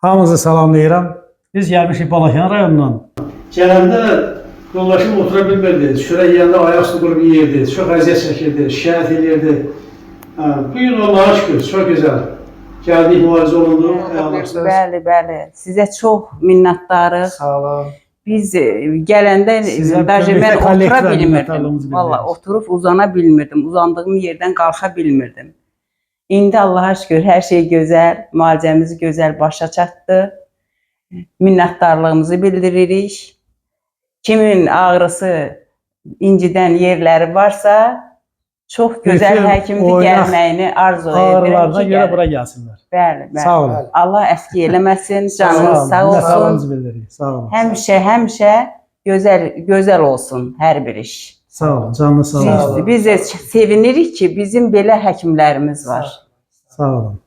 Hamınızı salamlayıram. Biz gəlmişik Balakən rayonundan. Gələndə yoldaşım otura bilmirdi. Şuraya yiyəndə ayaq üstü qurub yeyirdi. Çox əziyyət çəkirdi, şikayət edirdi. Bu gün Allah'a şükür, çok güzel. Gəldik, müalicə olundu. Bəli, bəli. Sizə çox minnətdarıq. Sağ olun. Biz gələndə даже mən otura bilmirdim. Valla oturup uzana bilmirdim. Uzandığım yerdən qalxa bilmirdim. İndi Allah'a şükür hər şey gözəl, müalicəmiz gözəl başa çatdı. Minnətdarlığımızı bildiririk. Kimin ağrısı, incidən yerləri varsa, çox gözəl həkimdir gəlməyini arzu edirəm. Ağrılarına görə bura gəlsinlər. Bəli, bəli. Sağ olun. Allah əski eləməsin, canınız sağ olsun. Minnətdarlığımızı bildiririk. Sağ olun. Həmişə gözəl olsun hər bir iş. Sağ olun, canlı sağ olun. Biz də sevinirik ki, bizim belə həkimlərimiz var. Sağ olun.